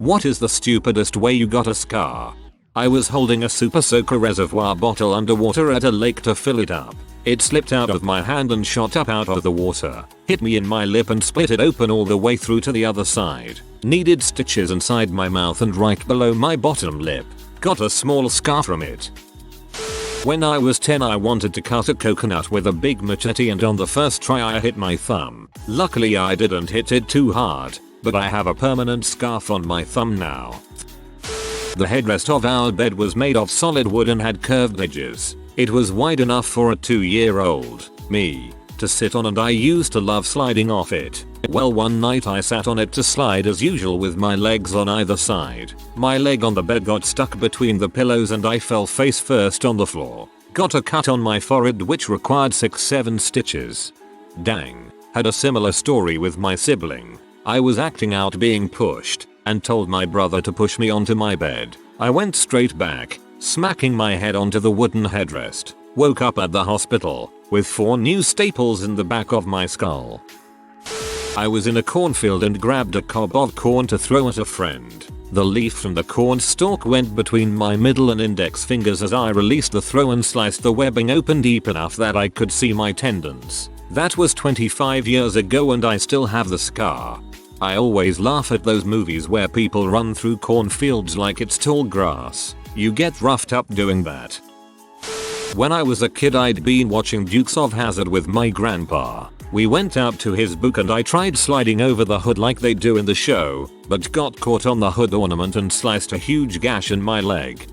What is the stupidest way you got a scar? I was holding a super soaker reservoir bottle underwater at a lake to fill it up. It slipped out of my hand and shot up out of the water, hit me in my lip and split it open all the way through to the other side. Needed stitches inside my mouth and right below my bottom lip. Got a small scar from it. When I was 10 I wanted to cut a coconut with a big machete and on the first try I hit my thumb. Luckily I didn't hit it too hard, but I have a permanent scarf on my thumb now. The headrest of our bed was made of solid wood and had curved edges. It was wide enough for a 2-year-old, me, to sit on and I used to love sliding off it. Well, one night I sat on it to slide as usual with my legs on either side. My leg on the bed got stuck between the pillows and I fell face first on the floor. Got a cut on my forehead which required 6-7 stitches. Dang. Had a similar story with my sibling. I was acting out being pushed and told my brother to push me onto my bed. I went straight back, smacking my head onto the wooden headrest. Woke up at the hospital with 4 new staples in the back of my skull. I was in a cornfield and grabbed a cob of corn to throw at a friend. The leaf from the corn stalk went between my middle and index fingers as I released the throw and sliced the webbing open deep enough that I could see my tendons. That was 25 years ago and I still have the scar. I always laugh at those movies where people run through cornfields like it's tall grass. You get roughed up doing that. When I was a kid I'd been watching Dukes of Hazzard with my grandpa. We went out to his book and I tried sliding over the hood like they do in the show, but got caught on the hood ornament and sliced a huge gash in my leg.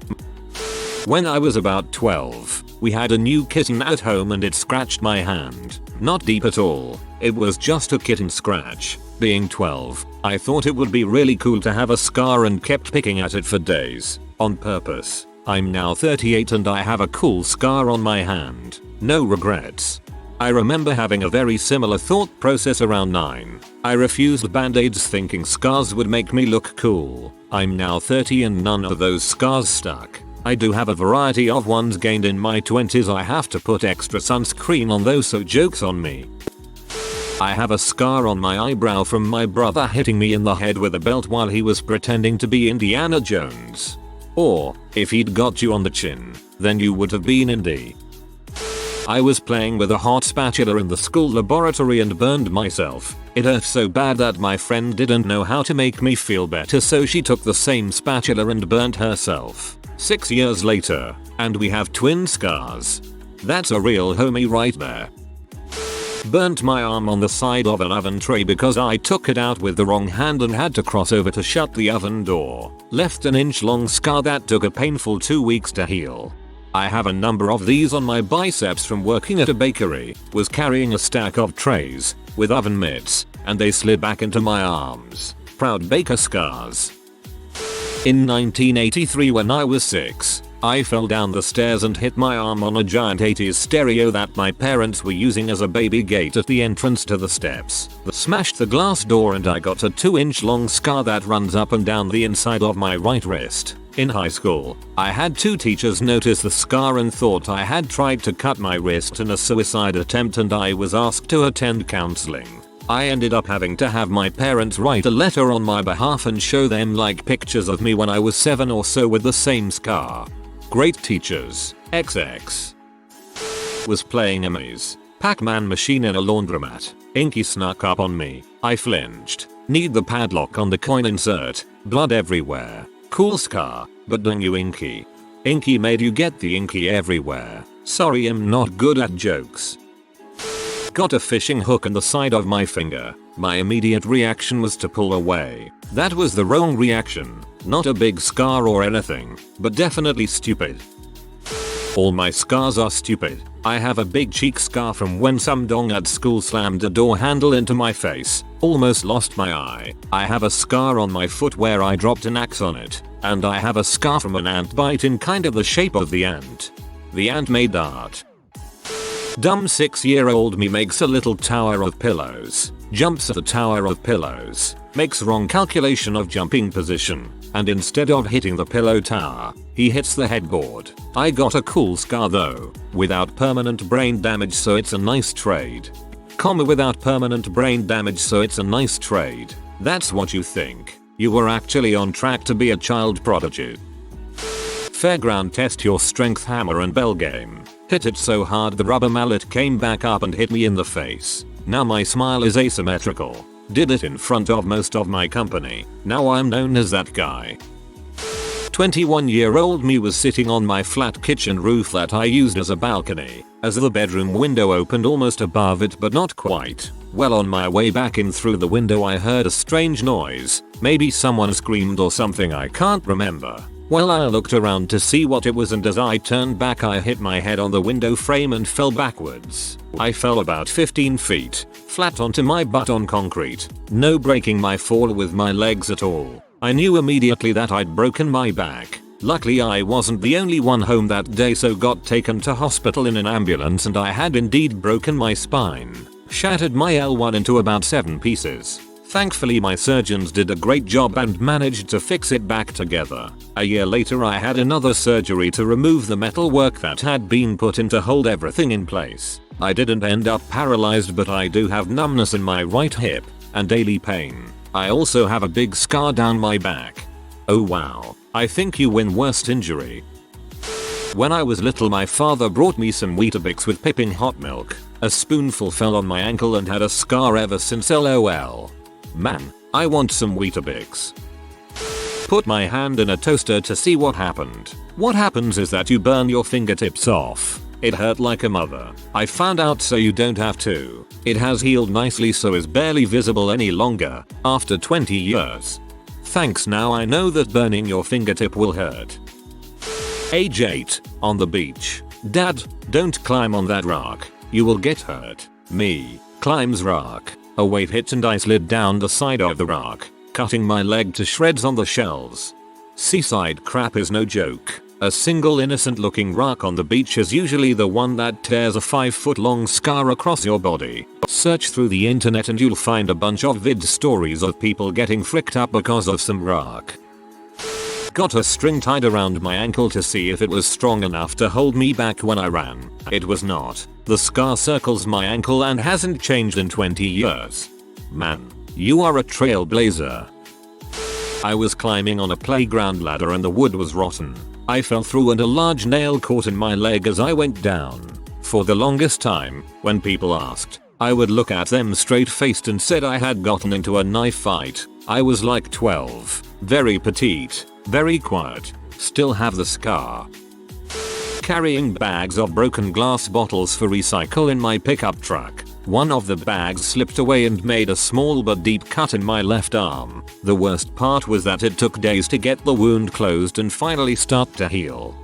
When I was about 12, we had a new kitten at home and it scratched my hand. Not deep at all, it was just a kitten scratch. Being 12, I thought it would be really cool to have a scar and kept picking at it for days, on purpose. I'm now 38 and I have a cool scar on my hand. No regrets. I remember having a very similar thought process around 9. I refused band-aids thinking scars would make me look cool. I'm now 30 and none of those scars stuck. I do have a variety of ones gained in my 20s. I have to put extra sunscreen on those, so joke's on me. I have a scar on my eyebrow from my brother hitting me in the head with a belt while he was pretending to be Indiana Jones. Or, if he'd got you on the chin, then you would have been Indy. I was playing with a hot spatula in the school laboratory and burned myself. It hurt so bad that my friend didn't know how to make me feel better, so she took the same spatula and burnt herself. 6 years later, and we have twin scars. That's a real homie right there. Burnt my arm on the side of an oven tray because I took it out with the wrong hand and had to cross over to shut the oven door. Left an inch-long scar that took a painful 2 weeks to heal. I have a number of these on my biceps from working at a bakery. Was carrying a stack of trays with oven mitts and they slid back into my arms. Proud baker scars. In 1983 when I was 6, I fell down the stairs and hit my arm on a giant 80s stereo that my parents were using as a baby gate at the entrance to the steps. Smashed the glass door and I got a 2-inch long scar that runs up and down the inside of my right wrist. In high school, I had 2 teachers notice the scar and thought I had tried to cut my wrist in a suicide attempt and I was asked to attend counseling. I ended up having to have my parents write a letter on my behalf and show them like pictures of me when I was 7 or so with the same scar. Great teachers. XX. Was playing a maze Pac-Man machine in a laundromat. Inky snuck up on me. I flinched. Need the padlock on the coin insert. Blood everywhere. Cool scar, but dang you Inky. Inky made you get the inky everywhere. Sorry, I'm not good at jokes. Got a fishing hook in the side of my finger. My immediate reaction was to pull away. That was the wrong reaction. Not a big scar or anything, but definitely stupid. All my scars are stupid. I have a big cheek scar from when some dong at school slammed a door handle into my face. Almost lost my eye. I have a scar on my foot where I dropped an axe on it. And I have a scar from an ant bite in kind of the shape of the ant. The ant made art. Dumb 6-year-old me makes a little tower of pillows. Jumps at the tower of pillows. Makes wrong calculation of jumping position. And instead of hitting the pillow tower, he hits the headboard. I got a cool scar though. Without permanent brain damage, so it's a nice trade. Without permanent brain damage, so it's a nice trade. That's what you think. You were actually on track to be a child prodigy. Fairground test your strength hammer and bell game. Hit it so hard the rubber mallet came back up and hit me in the face. Now my smile is asymmetrical. Did it in front of most of my company. Now I'm known as that guy. 21-year-old me was sitting on my flat kitchen roof that I used as a balcony, as the bedroom window opened almost above it but not quite. Well, on my way back in through the window I heard a strange noise. Maybe someone screamed or something, I can't remember. Well, I looked around to see what it was, and as I turned back I hit my head on the window frame and fell backwards. I fell about 15 feet, flat onto my butt on concrete. No breaking my fall with my legs at all. I knew immediately that I'd broken my back. Luckily I wasn't the only one home that day, so got taken to hospital in an ambulance, and I had indeed broken my spine. Shattered my L1 into about 7 pieces. Thankfully my surgeons did a great job and managed to fix it back together. A year later I had another surgery to remove the metal work that had been put in to hold everything in place. I didn't end up paralyzed, but I do have numbness in my right hip and daily pain. I also have a big scar down my back. Oh wow, I think you win worst injury. When I was little my father brought me some Weetabix with piping hot milk. A spoonful fell on my ankle and had a scar ever since, lol. Man, I want some Weetabix. Put my hand in a toaster to see what happened. What happens is that you burn your fingertips off. It hurt like a mother. I found out so you don't have to. It has healed nicely, so is barely visible any longer after 20 years. Thanks, now I know that burning your fingertip will hurt. Age 8, on the beach. Dad, don't climb on that rock. You will get hurt. Me, climbs rock. A wave hit and I slid down the side of the rock, cutting my leg to shreds on the shells. Seaside crap is no joke. A single innocent looking rock on the beach is usually the one that tears a 5-foot long scar across your body. Search through the internet and you'll find a bunch of vid stories of people getting fricked up because of some rock. Got a string tied around my ankle to see if it was strong enough to hold me back when I ran. It was not. The scar circles my ankle and hasn't changed in 20 years. Man, you are a trailblazer. I was climbing on a playground ladder and the wood was rotten. I fell through and a large nail caught in my leg as I went down. For the longest time, when people asked, I would look at them straight-faced and said I had gotten into a knife fight. I was like 12, very petite, very quiet, still have the scar. Carrying bags of broken glass bottles for recycle in my pickup truck. One of the bags slipped away and made a small but deep cut in my left arm. The worst part was that it took days to get the wound closed and finally start to heal.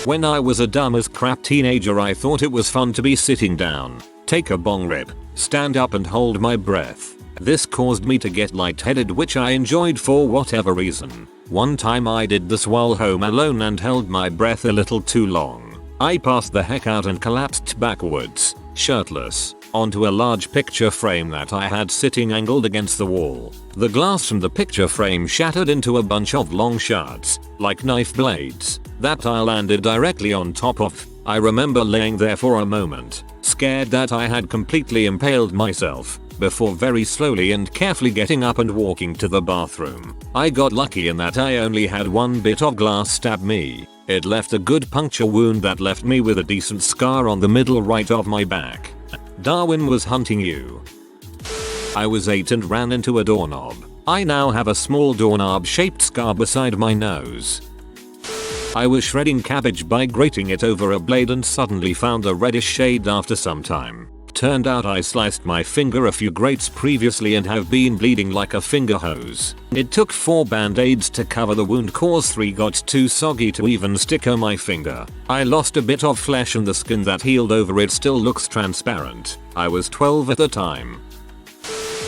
When I was a dumb as crap teenager, I thought it was fun to be sitting down, take a bong rip, stand up and hold my breath. This caused me to get lightheaded, which I enjoyed for whatever reason. One time I did this while home alone and held my breath a little too long. I passed the heck out and collapsed backwards, shirtless, onto a large picture frame that I had sitting angled against the wall. The glass from the picture frame shattered into a bunch of long shards, like knife blades, that I landed directly on top of. I remember laying there for a moment, scared that I had completely impaled myself, before very slowly and carefully getting up and walking to the bathroom. I got lucky in that I only had one bit of glass stab me. It left a good puncture wound that left me with a decent scar on the middle right of my back. Darwin was hunting you. I was 8 and ran into a doorknob. I now have a small doorknob shaped scar beside my nose. I was shredding cabbage by grating it over a blade and suddenly found a reddish shade after some time. Turned out I sliced my finger a few grates previously and have been bleeding like a finger hose. It took 4 band-aids to cover the wound cause 3 got too soggy to even stick on my finger. I lost a bit of flesh and the skin that healed over it still looks transparent. I was 12 at the time.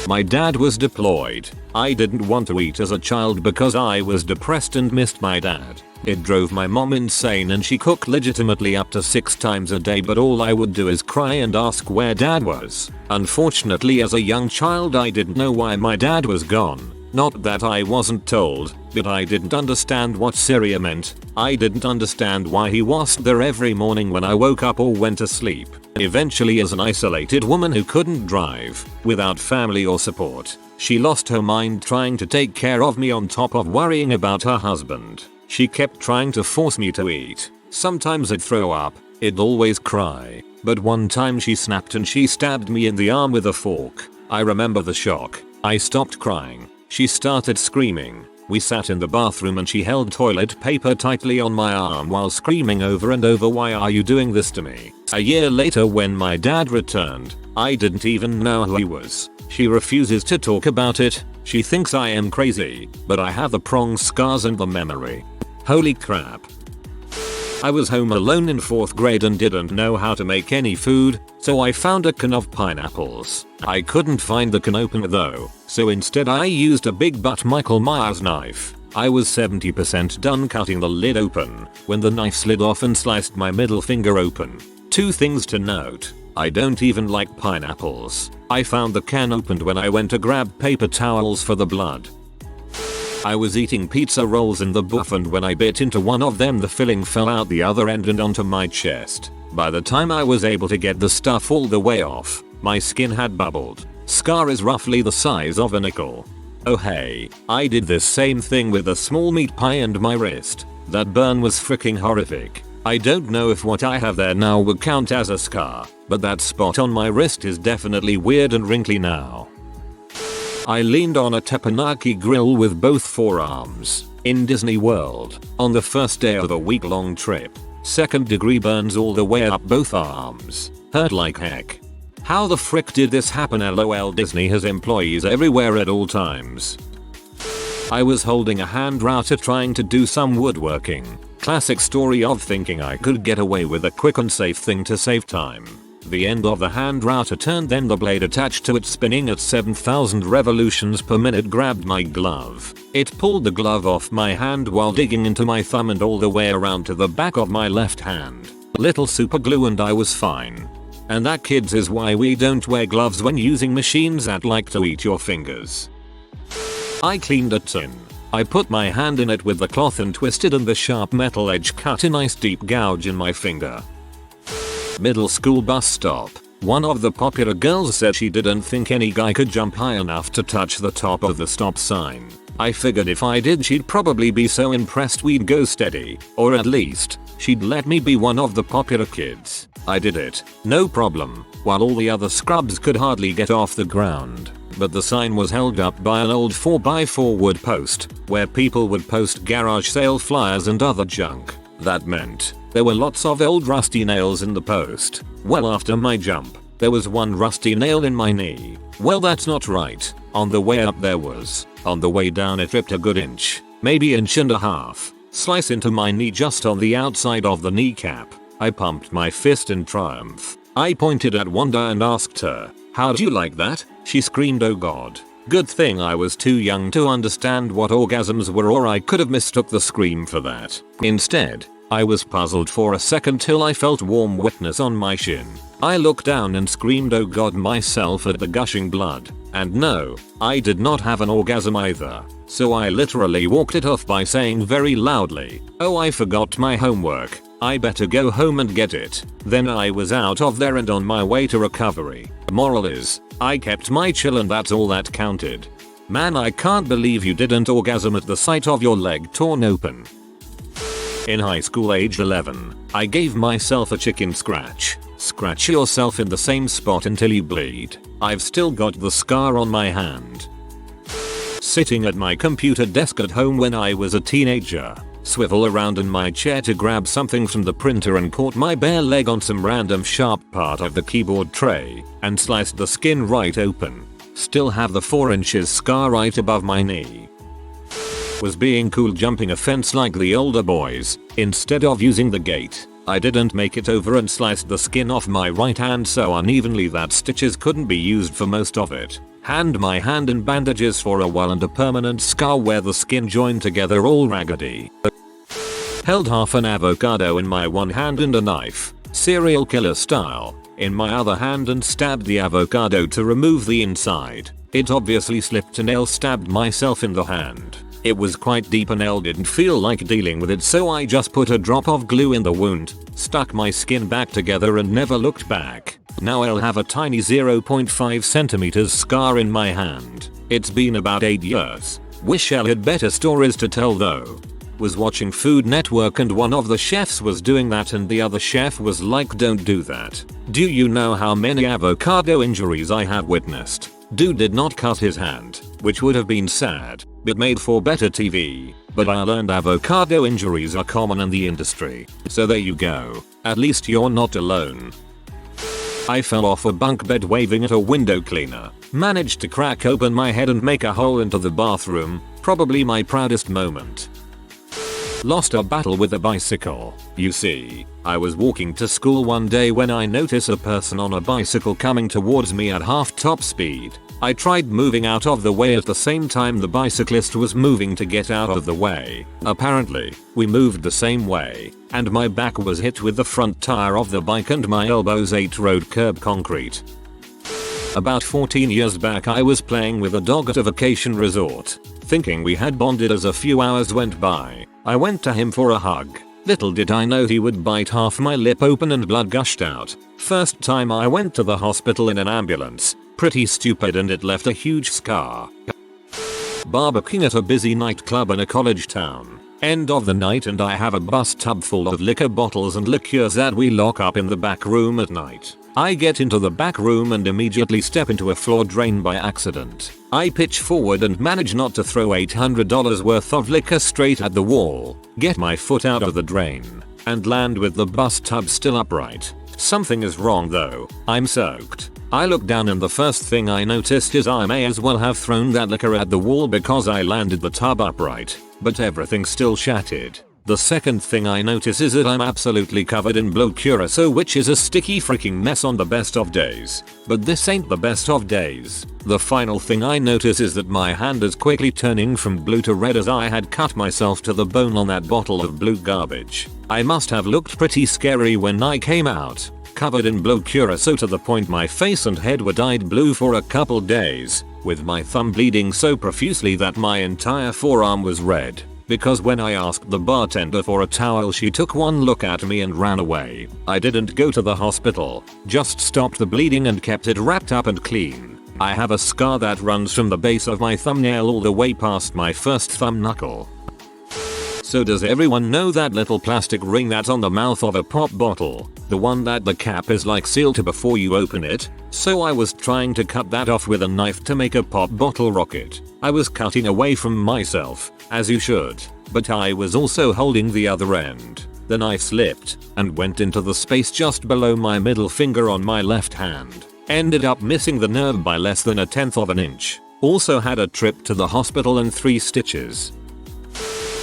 My dad was deployed. I didn't want to eat as a child because I was depressed and missed my dad. It drove my mom insane and she cooked legitimately up to 6 times a day, but all I would do is cry and ask where dad was. Unfortunately, as a young child I didn't know why my dad was gone. Not that I wasn't told, but I didn't understand what Syria meant. I didn't understand why he wasn't there every morning when I woke up or went to sleep. Eventually, as an isolated woman who couldn't drive, without family or support, she lost her mind trying to take care of me on top of worrying about her husband. She kept trying to force me to eat. Sometimes I'd throw up, I'd always cry, but one time she snapped and she stabbed me in the arm with a fork. I remember the shock. I stopped crying. She started screaming. We sat in the bathroom and she held toilet paper tightly on my arm while screaming over and over, "Why are you doing this to me?" A year later, when my dad returned, I didn't even know who he was. She refuses to talk about it. She thinks I am crazy, but I have the prong scars and the memory. Holy crap. I was home alone in 4th grade and didn't know how to make any food, so I found a can of pineapples. I couldn't find the can opener though, so instead I used a big butt Michael Myers knife. I was 70% done cutting the lid open when the knife slid off and sliced my middle finger open. 2 things to note. I don't even like pineapples. I found the can opened when I went to grab paper towels for the blood. I was eating pizza rolls in the buff, and when I bit into one of them the filling fell out the other end and onto my chest. By the time I was able to get the stuff all the way off, my skin had bubbled. Scar is roughly the size of a nickel. Oh hey, I did this same thing with a small meat pie and my wrist. That burn was freaking horrific. I don't know if what I have there now would count as a scar, but that spot on my wrist is definitely weird and wrinkly now. I leaned on a teppanyaki grill with both forearms in Disney World on the first day of a week-long trip. 2nd-degree burns all the way up both arms. Hurt like heck. How the frick did this happen? LOL. Disney has employees everywhere at all times. I was holding a hand router trying to do some woodworking. Classic story of thinking I could get away with a quick and safe thing to save time. The end of the hand router turned, then the blade attached to it spinning at 7,000 revolutions per minute grabbed my glove. It pulled the glove off my hand while digging into my thumb and all the way around to the back of my left hand. Little super glue and I was fine. And that, kids, is why we don't wear gloves when using machines that like to eat your fingers. I cleaned a tin. I put my hand in it with the cloth and twisted, and the sharp metal edge cut a nice deep gouge in my finger. Middle school bus stop. One of the popular girls said she didn't think any guy could jump high enough to touch the top of the stop sign. I figured if I did, she'd probably be so impressed we'd go steady, or at least, she'd let me be one of the popular kids. I did it, no problem, while all the other scrubs could hardly get off the ground. But the sign was held up by an old 4x4 wood post, where people would post garage sale flyers and other junk. That meant there were lots of old rusty nails in the post. Well, after my jump, there was one rusty nail in my knee. Well, that's not right. On the way up there was. On the way down it ripped a good inch, maybe inch and a half. Slice into my knee just on the outside of the kneecap. I pumped my fist in triumph. I pointed at Wanda and asked her, "How'd you like that?" She screamed, "Oh god." Good thing I was too young to understand what orgasms were, or I could have mistook the scream for that. Instead, I was puzzled for a second till I felt warm wetness on my shin. I looked down and screamed, "Oh god," myself at the gushing blood. And no, I did not have an orgasm either. So I literally walked it off by saying very loudly, "Oh, I forgot my homework. I better go home and get it." Then I was out of there and on my way to recovery. Moral is, I kept my chill and that's all that counted. Man, I can't believe you didn't orgasm at the sight of your leg torn open. In high school, age 11, I gave myself a chicken scratch. Scratch yourself in the same spot until you bleed. I've still got the scar on my hand. Sitting at my computer desk at home when I was a teenager, swivel around in my chair to grab something from the printer and caught my bare leg on some random sharp part of the keyboard tray and sliced the skin right open. Still have the 4 inches scar right above my knee. Was being cool jumping a fence like the older boys. Instead of using the gate, I didn't make it over and sliced the skin off my right hand so unevenly that stitches couldn't be used for most of it. Hand my hand in bandages for a while and a permanent scar where the skin joined together all raggedy. Held half an avocado in my one hand and a knife, serial killer style, in my other hand and stabbed the avocado to remove the inside. It obviously slipped and L stabbed myself in the hand. It was quite deep and L didn't feel like dealing with it, so I just put a drop of glue in the wound, stuck my skin back together and never looked back. Now I'll have a tiny 0.5 centimeters scar in my hand. It's been about 8 years. Wish L had better stories to tell though. Was watching Food Network and one of the chefs was doing that and the other chef was like, don't do that. Do you know how many avocado injuries I have witnessed? Dude did not cut his hand, which would have been sad, but made for better TV. But I learned avocado injuries are common in the industry. So there you go. At least you're not alone. I fell off a bunk bed waving at a window cleaner. Managed to crack open my head and make a hole into the bathroom. Probably my proudest moment. Lost a battle with a bicycle. You see, I was walking to school one day when I noticed a person on a bicycle coming towards me at half top speed. I tried moving out of the way at the same time the bicyclist was moving to get out of the way. Apparently, we moved the same way, and my back was hit with the front tire of the bike and my elbows ate road curb concrete. About 14 years back I was playing with a dog at a vacation resort. Thinking we had bonded as a few hours went by, I went to him for a hug. Little did I know he would bite half my lip open and blood gushed out. First time I went to the hospital in an ambulance. Pretty stupid and it left a huge scar. Barbecuing at a busy nightclub in a college town. End of the night and I have a bus tub full of liquor bottles and liqueurs that we lock up in the back room at night. I get into the back room and immediately step into a floor drain by accident. I pitch forward and manage not to throw $800 worth of liquor straight at the wall, get my foot out of the drain, and land with the bus tub still upright. Something is wrong though, I'm soaked. I look down and the first thing I noticed is I may as well have thrown that liquor at the wall because I landed the tub upright, but everything still shattered. The second thing I notice is that I'm absolutely covered in blue curacao, which is a sticky freaking mess on the best of days. But this ain't the best of days. The final thing I notice is that my hand is quickly turning from blue to red as I had cut myself to the bone on that bottle of blue garbage. I must have looked pretty scary when I came out, covered in blue curacao to the point my face and head were dyed blue for a couple days, with my thumb bleeding so profusely that my entire forearm was red. Because when I asked the bartender for a towel she took one look at me and ran away. I didn't go to the hospital, just stopped the bleeding and kept it wrapped up and clean. I have a scar that runs from the base of my thumbnail all the way past my first thumb knuckle. So does everyone know that little plastic ring that's on the mouth of a pop bottle? The one that the cap is like sealed to before you open it? So I was trying to cut that off with a knife to make a pop bottle rocket. I was cutting away from myself, as you should, but I was also holding the other end. The knife slipped and went into the space just below my middle finger on my left hand. Ended up missing the nerve by less than 1/10 of an inch. Also had a trip to the hospital and 3 stitches.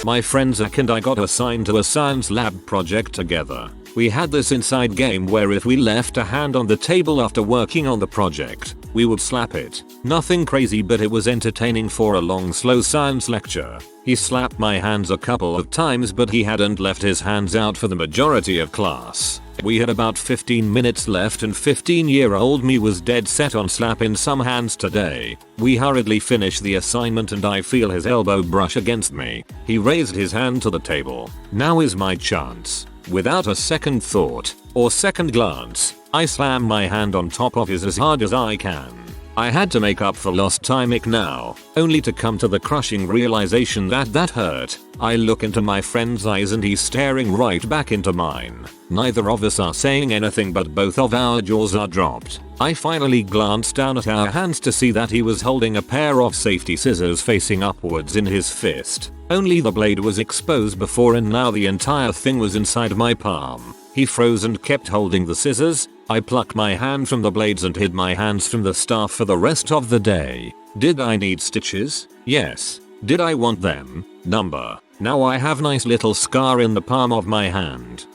My friend Zach and I got assigned to a science lab project together. We had this inside game where if we left a hand on the table after working on the project, we would slap it. Nothing crazy, but it was entertaining for a long slow science lecture. He slapped my hands a couple of times but he hadn't left his hands out for the majority of class. We had about 15 minutes left and 15-year-old me was dead set on slapping some hands today. We hurriedly finished the assignment and I feel his elbow brush against me. He raised his hand to the table. Now is my chance. Without a second thought or second glance, I slam my hand on top of his as hard as I can. I had to make up for lost time now, only to come to the crushing realization that hurt. I look into my friend's eyes and he's staring right back into mine. Neither of us are saying anything but both of our jaws are dropped. I finally glanced down at our hands to see that he was holding a pair of safety scissors facing upwards in his fist. Only the blade was exposed before and now the entire thing was inside my palm. He froze and kept holding the scissors. I plucked my hand from the blades and hid my hands from the staff for the rest of the day. Did I need stitches? Yes. Did I want them? Number. Now I have nice little scar in the palm of my hand.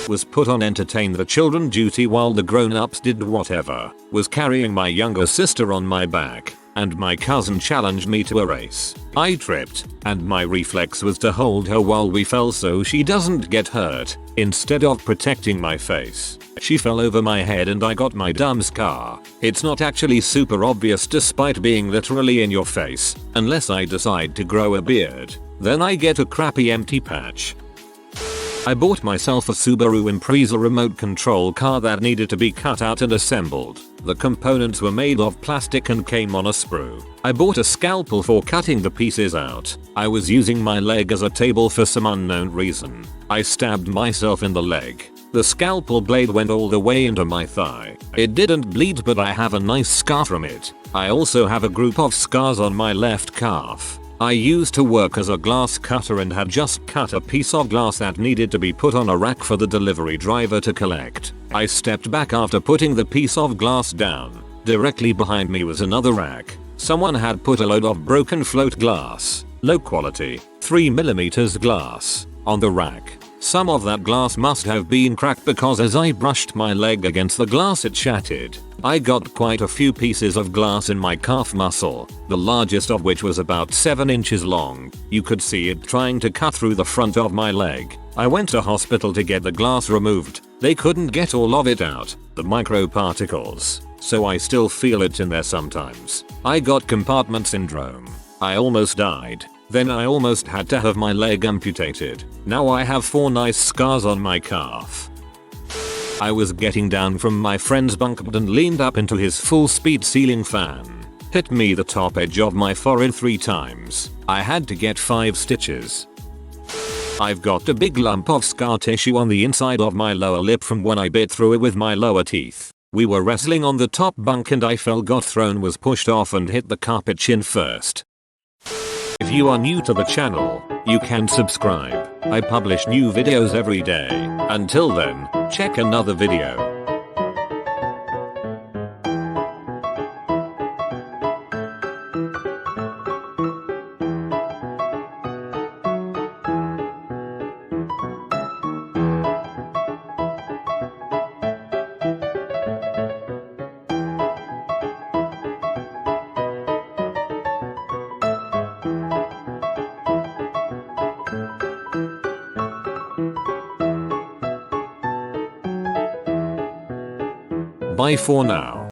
Was put on entertain the children duty while the grown-ups did whatever. Was carrying my younger sister on my back. and my cousin challenged me to a race. I tripped, and my reflex was to hold her while we fell so she doesn't get hurt, instead of protecting my face. She fell over my head and I got my dumb scar. It's not actually super obvious despite being literally in your face, unless I decide to grow a beard. Then I get a crappy empty patch. I bought myself a Subaru Impreza remote control car that needed to be cut out and assembled. The components were made of plastic and came on a sprue. I bought a scalpel for cutting the pieces out. I was using my leg as a table for some unknown reason. I stabbed myself in the leg. The scalpel blade went all the way into my thigh. It didn't bleed, but I have a nice scar from it. I also have a group of scars on my left calf. I used to work as a glass cutter and had just cut a piece of glass that needed to be put on a rack for the delivery driver to collect. I stepped back after putting the piece of glass down. Directly behind me was another rack. Someone had put a load of broken float glass, low quality, 3mm glass, on the rack. Some of that glass must have been cracked because as I brushed my leg against the glass it shattered. I got quite a few pieces of glass in my calf muscle, the largest of which was about 7 inches long. You could see it trying to cut through the front of my leg. I went to hospital to get the glass removed. They couldn't get all of it out, the microparticles, so I still feel it in there sometimes. I got compartment syndrome. I almost died. Then I almost had to have my leg amputated. Now I have 4 nice scars on my calf. I was getting down from my friend's bunk and leaned up into his full speed ceiling fan. Hit me the top edge of my forehead 3 times. I had to get 5 stitches. I've got a big lump of scar tissue on the inside of my lower lip from when I bit through it with my lower teeth. We were wrestling on the top bunk and I fell, got thrown, was pushed off and hit the carpet chin first. If you are new to the channel, you can subscribe. I publish new videos every day. Until then, check another video. Bye for now.